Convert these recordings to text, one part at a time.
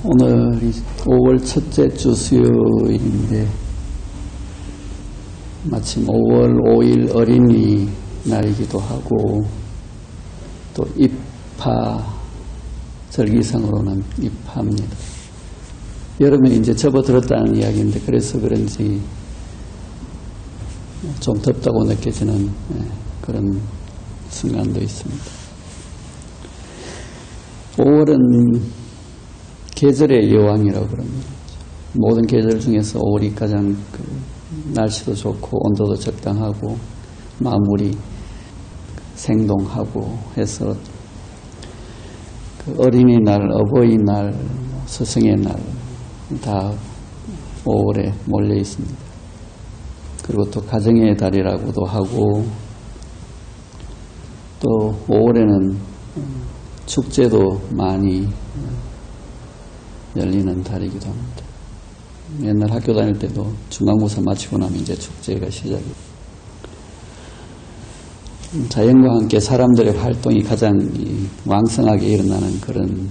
오늘이 5월 첫째 주 수요일인데 마침 5월 5일 어린이날이기도 하고 또 입하 절기상으로는 입하입니다. 여름에 이제 접어들었다는 이야기인데 그래서 그런지 좀 덥다고 느껴지는 그런 순간도 있습니다. 5월은 계절의 여왕이라고 그럽니다. 모든 계절 중에서 5월이 가장 날씨도 좋고 온도도 적당하고 마무리 생동하고 해서 어린이날, 어버이날, 스승의 날 다 5월에 몰려 있습니다. 그리고 또 가정의 달이라고도 하고 또 5월에는 축제도 많이 열리는 달이기도 합니다. 옛날 학교 다닐 때도 중간고사 마치고 나면 이제 축제가 시작이. 자연과 함께 사람들의 활동이 가장 왕성하게 일어나는 그런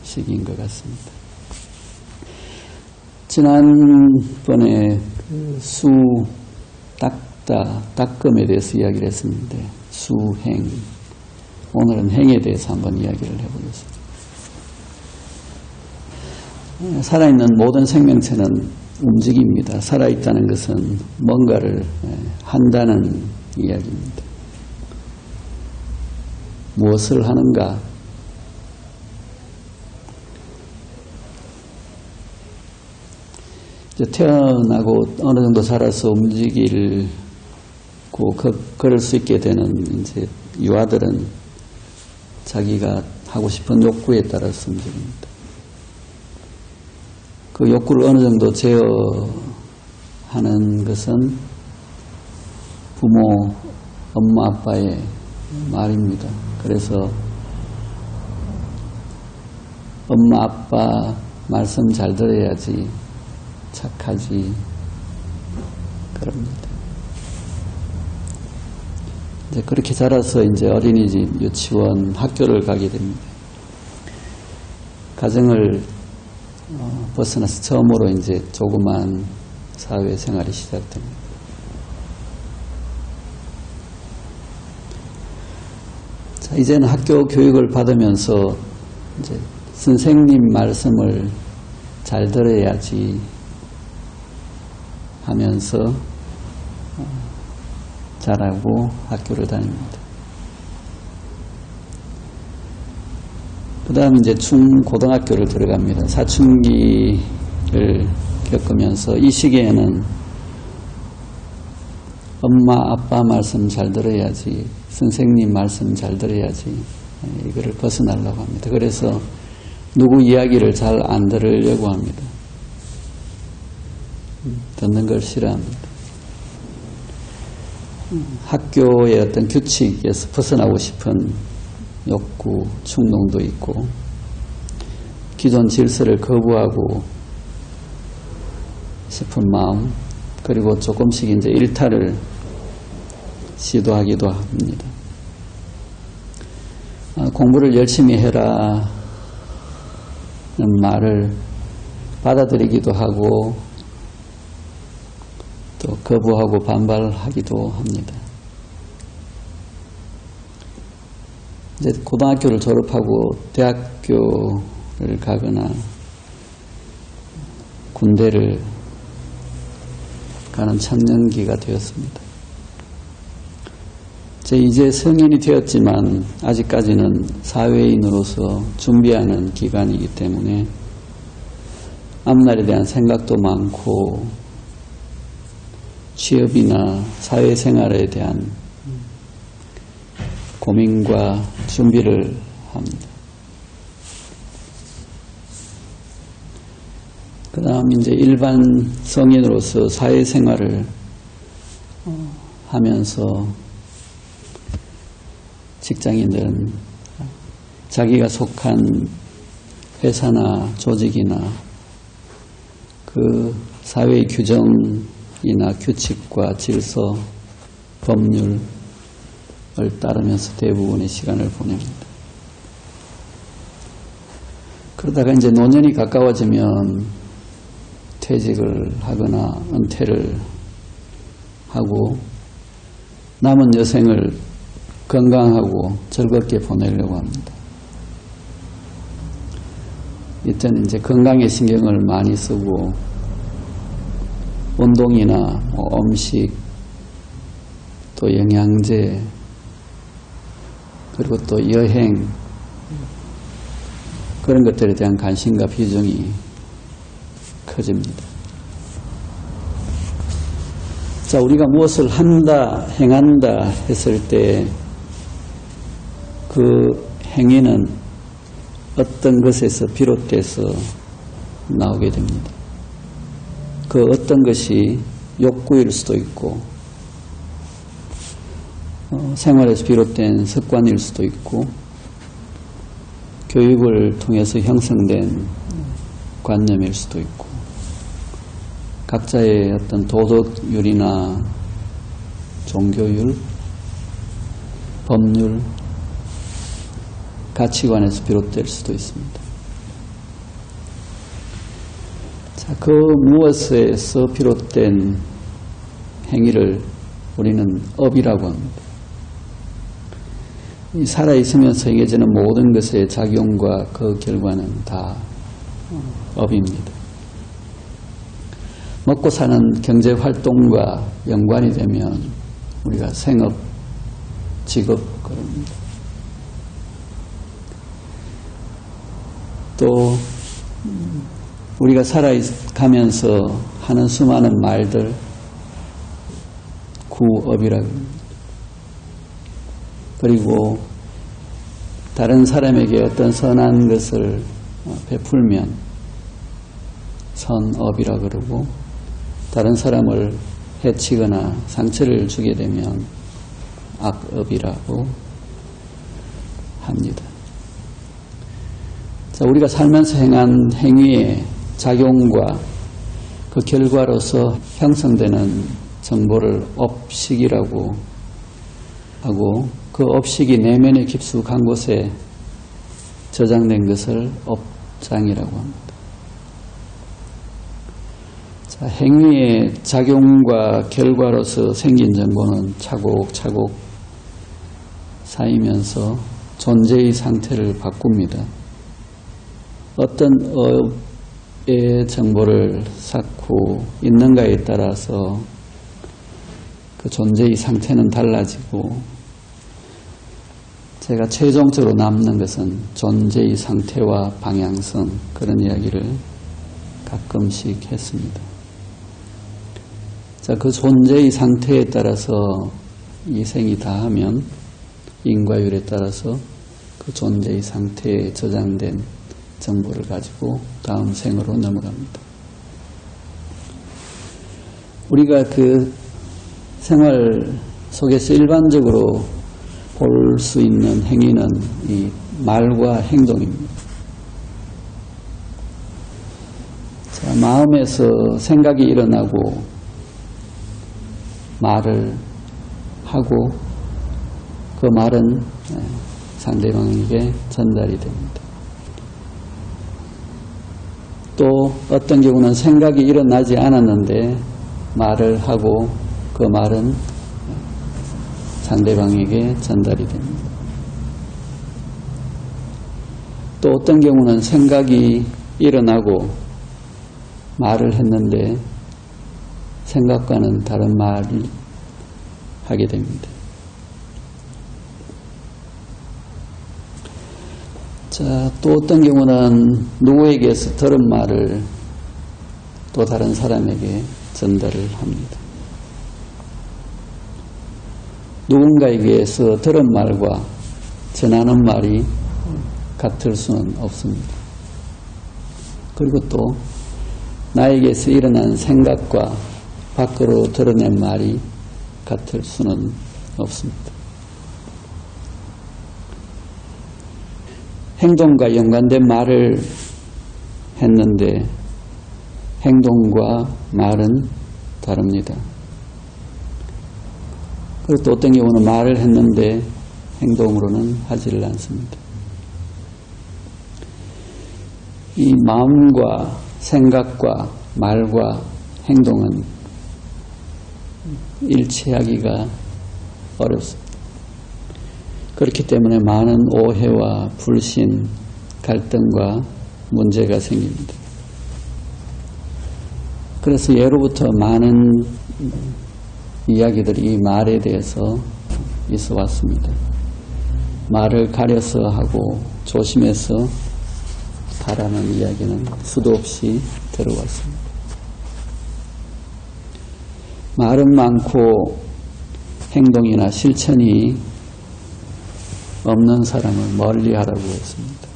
시기인 것 같습니다. 지난번에 수, 닦다, 닦음에 대해서 이야기를 했었는데 수행, 오늘은 행에 대해서 한번 이야기를 해보겠습니다. 살아있는 모든 생명체는 움직입니다. 살아있다는 것은 뭔가를 한다는 이야기입니다. 무엇을 하는가? 이제 태어나고 어느 정도 자라서 움직이고 걸을 수 있게 되는 이제 유아들은 자기가 하고 싶은 욕구에 따라서 움직입니다. 그 욕구를 어느 정도 제어하는 것은 부모, 엄마, 아빠의 말입니다. 그래서 엄마, 아빠 말씀 잘 들어야지 착하지 그럽니다. 이제 그렇게 자라서 이제 어린이집, 유치원, 학교를 가게 됩니다. 가정을 벗어나서 처음으로 이제 조그만 사회생활이 시작됩니다. 자, 이제는 학교 교육을 받으면서 이제 선생님 말씀을 잘 들어야지 하면서 자라고 학교를 다닙니다. 그 다음 이제 중고등학교를 들어갑니다. 사춘기를 겪으면서 이 시기에는 엄마, 아빠 말씀 잘 들어야지, 선생님 말씀 잘 들어야지, 이거를 벗어나려고 합니다. 그래서 누구 이야기를 잘 안 들으려고 합니다. 듣는 걸 싫어합니다. 학교의 어떤 규칙에서 벗어나고 싶은 욕구, 충동도 있고 기존 질서를 거부하고 싶은 마음, 그리고 조금씩 이제 일탈을 시도하기도 합니다. 공부를 열심히 해라 는 말을 받아들이기도 하고 또 거부하고 반발하기도 합니다. 이제 고등학교를 졸업하고 대학교를 가거나 군대를 가는 청년기가 되었습니다. 이제 성인이 되었지만 아직까지는 사회인으로서 준비하는 기간이기 때문에 앞날에 대한 생각도 많고 취업이나 사회생활에 대한 고민과 준비를 합니다. 그 다음 이제 일반 성인으로서 사회생활을 하면서 직장인들은 자기가 속한 회사나 조직이나 그 사회의 규정이나 규칙과 질서, 법률을 따르면서 대부분의 시간을 보냅니다. 그러다가 이제 노년이 가까워지면 퇴직을 하거나 은퇴를 하고 남은 여생을 건강하고 즐겁게 보내려고 합니다. 이때는 이제 건강에 신경을 많이 쓰고 운동이나 음식, 또 영양제, 그리고 또 여행, 그런 것들에 대한 관심과 비중이 커집니다. 자, 우리가 무엇을 한다, 행한다 했을 때 그 행위는 어떤 것에서 비롯돼서 나오게 됩니다. 그 어떤 것이 욕구일 수도 있고 생활에서 비롯된 습관일 수도 있고 교육을 통해서 형성된 관념일 수도 있고 각자의 어떤 도덕율이나 종교율, 법률, 가치관에서 비롯될 수도 있습니다. 자, 그 무엇에서 비롯된 행위를 우리는 업이라고 합니다. 이 살아있으면서 행해지는 모든 것의 작용과 그 결과는 다 업입니다. 먹고 사는 경제활동과 연관이 되면 우리가 생업, 직업 그럽니다. 또 우리가 살아가면서 하는 수많은 말들, 구업이라고 합니다. 그리고 다른 사람에게 어떤 선한 것을 베풀면 선업이라 그러고 다른 사람을 해치거나 상처를 주게 되면 악업이라고 합니다. 자, 우리가 살면서 행한 행위의 작용과 그 결과로서 형성되는 정보를 업식이라고 하고 그 업식이 내면에 깊숙한 곳에 저장된 것을 업장이라고 합니다. 자, 행위의 작용과 결과로서 생긴 정보는 차곡차곡 쌓이면서 존재의 상태를 바꿉니다. 어떤 업의 정보를 쌓고 있는가에 따라서 그 존재의 상태는 달라지고 제가 최종적으로 남는 것은 존재의 상태와 방향성 그런 이야기를 가끔씩 했습니다. 자, 그 존재의 상태에 따라서 이 생이 다하면 인과율에 따라서 그 존재의 상태에 저장된 정보를 가지고 다음 생으로 넘어갑니다. 우리가 그 생활 속에서 일반적으로 볼 수 있는 행위는 이 말과 행동입니다. 자, 마음에서 생각이 일어나고 말을 하고 그 말은 상대방에게 전달이 됩니다. 또 어떤 경우는 생각이 일어나지 않았는데 말을 하고 그 말은 상대방에게 전달이 됩니다. 또 어떤 경우는 생각이 일어나고 말을 했는데 생각과는 다른 말을 하게 됩니다. 자, 또 어떤 경우는 누구에게서 들은 말을 또 다른 사람에게 전달을 합니다. 누군가에게서 들은 말과 전하는 말이 같을 수는 없습니다. 그리고 또 나에게서 일어난 생각과 밖으로 드러낸 말이 같을 수는 없습니다. 행동과 연관된 말을 했는데 행동과 말은 다릅니다. 그리고 또 어떤 경우는 말을 했는데 행동으로는 하지를 않습니다. 이 마음과 생각과 말과 행동은 일치하기가 어렵습니다. 그렇기 때문에 많은 오해와 불신, 갈등과 문제가 생깁니다. 그래서 예로부터 많은 이야기들이 이 말에 대해서 있어 왔습니다. 말을 가려서 하고 조심해서 하라는 이야기는 수도 없이 들어왔습니다. 말은 많고 행동이나 실천이 없는 사람을 멀리하라고 했습니다.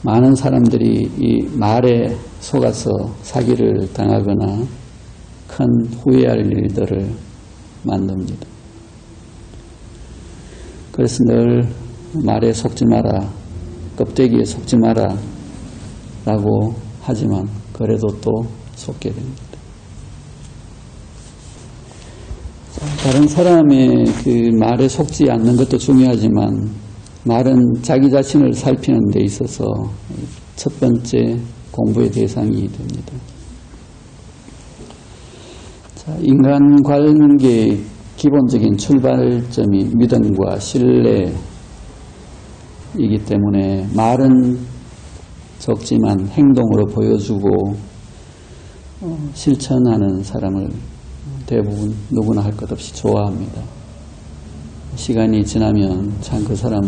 많은 사람들이 이 말에 속아서 사기를 당하거나 큰 후회할 일들을 만듭니다. 그래서 늘 말에 속지 마라, 껍데기에 속지 마라 라고 하지만 그래도 또 속게 됩니다. 다른 사람의 그 말에 속지 않는 것도 중요하지만 말은 자기 자신을 살피는 데 있어서 첫 번째 공부의 대상이 됩니다. 자, 인간관계의 기본적인 출발점이 믿음과 신뢰이기 때문에 말은 적지만 행동으로 보여주고 실천하는 사람을 대부분 누구나 할 것 없이 좋아합니다. 시간이 지나면 참 그 사람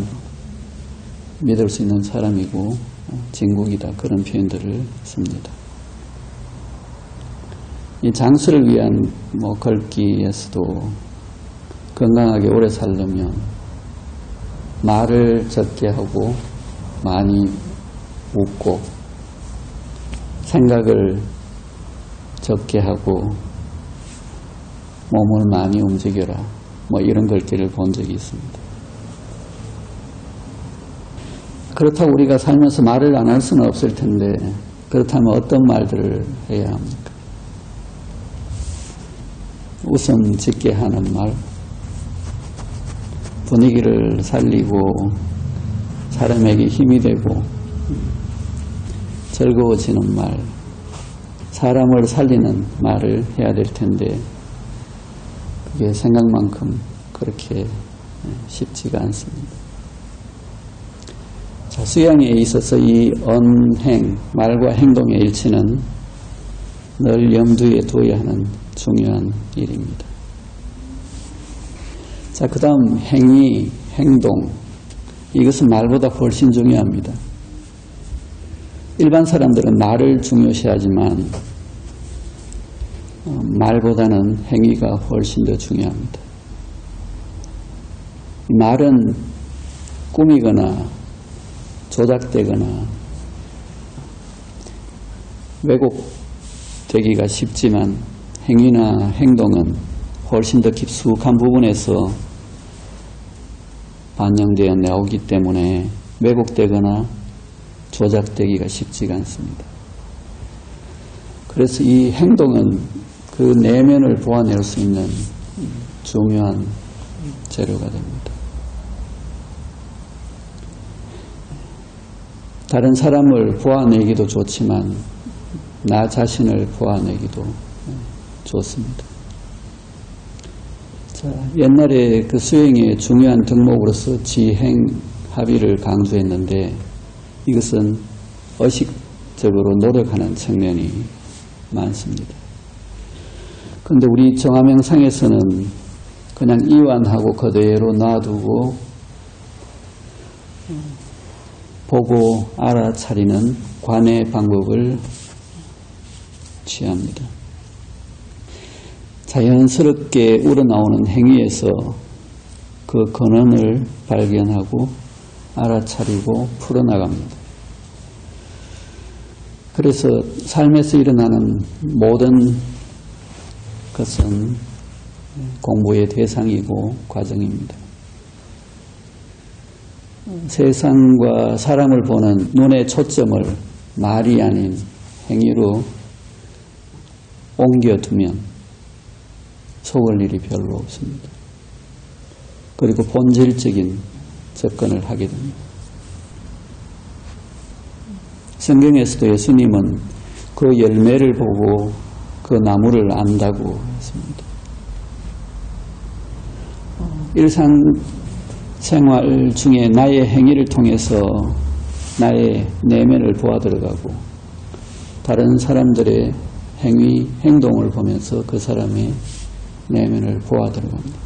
믿을 수 있는 사람이고 진국이다, 그런 표현들을 씁니다. 이 장수를 위한 걸기에서도 건강하게 오래 살려면 말을 적게 하고 많이 웃고 생각을 적게 하고 몸을 많이 움직여라, 이런 글귀를 본 적이 있습니다. 그렇다고 우리가 살면서 말을 안 할 수는 없을 텐데 그렇다면 어떤 말들을 해야 합니까? 웃음 짓게 하는 말, 분위기를 살리고 사람에게 힘이 되고 즐거워지는 말, 사람을 살리는 말을 해야 될 텐데 그게 생각만큼 그렇게 쉽지가 않습니다. 자, 수양에 있어서 이 언행, 말과 행동의 일치는 늘 염두에 두어야 하는 중요한 일입니다. 자, 그 다음 행위, 행동, 이것은 말보다 훨씬 중요합니다. 일반 사람들은 말을 중요시하지만 말보다는 행위가 훨씬 더 중요합니다. 말은 꾸미거나 조작되거나 왜곡되기가 쉽지만 행위나 행동은 훨씬 더 깊숙한 부분에서 반영되어 나오기 때문에 왜곡되거나 조작되기가 쉽지가 않습니다. 그래서 이 행동은 그 내면을 보완할 수 있는 중요한 재료가 됩니다. 다른 사람을 보완하기도 좋지만 나 자신을 보완하기도 좋습니다. 자, 옛날에 그 수행의 중요한 덕목으로서 지행합의를 강조했는데 이것은 의식적으로 노력하는 측면이 많습니다. 그런데 우리 정화명상에서는 그냥 이완하고 그대로 놔두고 보고 알아차리는 관의 방법을 취합니다. 자연스럽게 우러나오는 행위에서 그 근원을 발견하고 알아차리고 풀어나갑니다. 그래서 삶에서 일어나는 모든 것은 공부의 대상이고 과정입니다. 세상과 사람을 보는 눈의 초점을 말이 아닌 행위로 옮겨두면 속을 일이 별로 없습니다. 그리고 본질적인 접근을 하게 됩니다. 성경에서도 예수님은 그 열매를 보고 그 나무를 안다고 했습니다. 일상생활 중에 나의 행위를 통해서 나의 내면을 보아 들어가고 다른 사람들의 행위, 행동을 보면서 그 사람의 내면을 보아 들어갑니다.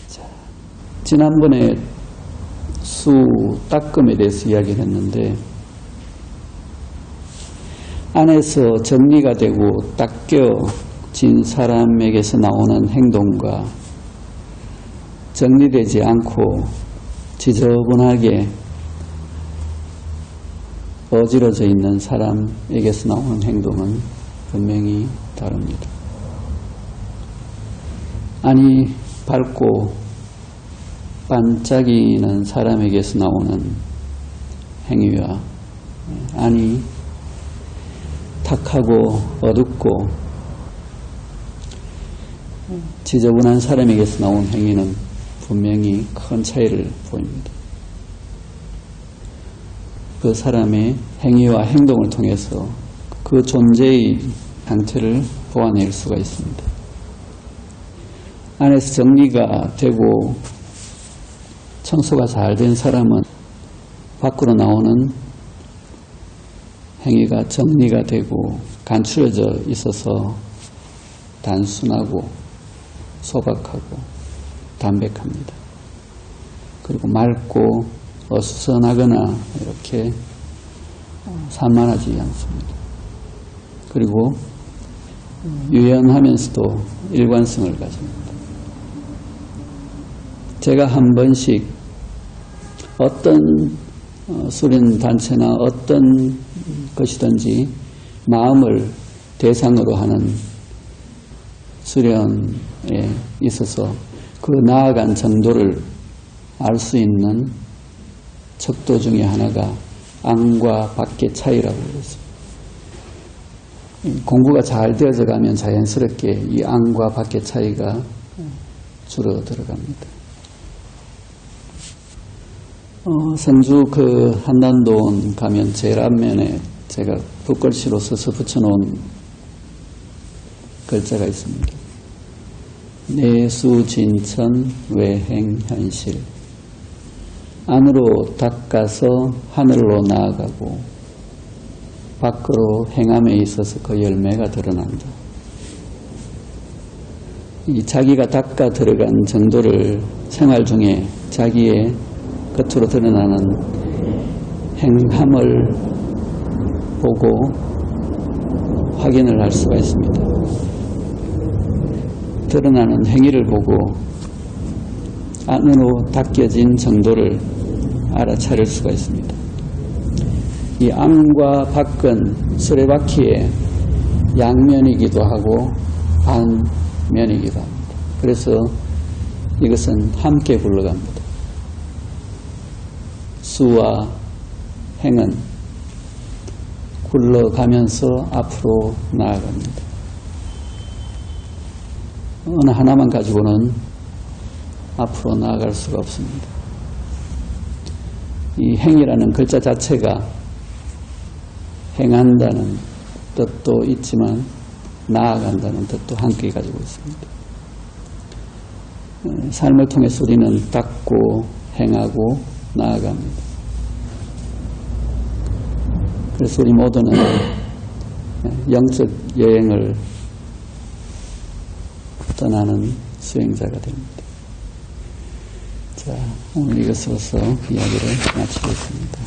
자, 지난번에 수 닦음에 대해서 이야기를 했는데 안에서 정리가 되고 닦여진 사람에게서 나오는 행동과 정리되지 않고 지저분하게 어지러져 있는 사람에게서 나오는 행동은 분명히 다릅니다. 안이 밝고 반짝이는 사람에게서 나오는 행위와 안이 탁하고 어둡고 지저분한 사람에게서 나온 행위는 분명히 큰 차이를 보입니다. 그 사람의 행위와 행동을 통해서 그 존재의 상태를 보아낼 수가 있습니다. 안에서 정리가 되고 청소가 잘 된 사람은 밖으로 나오는 행위가 정리가 되고 간추려져 있어서 단순하고 소박하고 담백합니다. 그리고 맑고 어수선하거나 이렇게 산만하지 않습니다. 그리고 유연하면서도 일관성을 가집니다. 제가 한 번씩 어떤 수련 단체나 어떤 것이든지 마음을 대상으로 하는 수련에 있어서 그 나아간 정도를 알 수 있는 척도 중에 하나가 안과 밖의 차이라고 그랬습니다. 공부가 잘 되어져 가면 자연스럽게 이 안과 밖의 차이가 줄어들어갑니다. 선주 그 한단돈 가면 제일 앞면에 제가 붓글씨로 써서 붙여놓은 글자가 있습니다. 내수진천 외행현실. 안으로 닦아서 하늘로 나아가고 밖으로 행함에 있어서 그 열매가 드러난다. 이 자기가 닦아 들어간 정도를 생활 중에 자기의 겉으로 드러나는 행함을 보고 확인을 할 수가 있습니다. 드러나는 행위를 보고 안으로 닦여진 정도를 알아차릴 수가 있습니다. 이 안과 밖은 수레바퀴의 양면이기도 하고 반면이기도 합니다. 그래서 이것은 함께 굴러갑니다. 수와 행은 굴러가면서 앞으로 나아갑니다. 어느 하나만 가지고는 앞으로 나아갈 수가 없습니다. 이 행이라는 글자 자체가 행한다는 뜻도 있지만 나아간다는 뜻도 함께 가지고 있습니다. 삶을 통해서 우리는 닦고 행하고 나아갑니다. 그래서 우리 모두는 영적 여행을 떠나는 수행자가 됩니다. 자, 오늘 이것으로서 이야기를 마치겠습니다.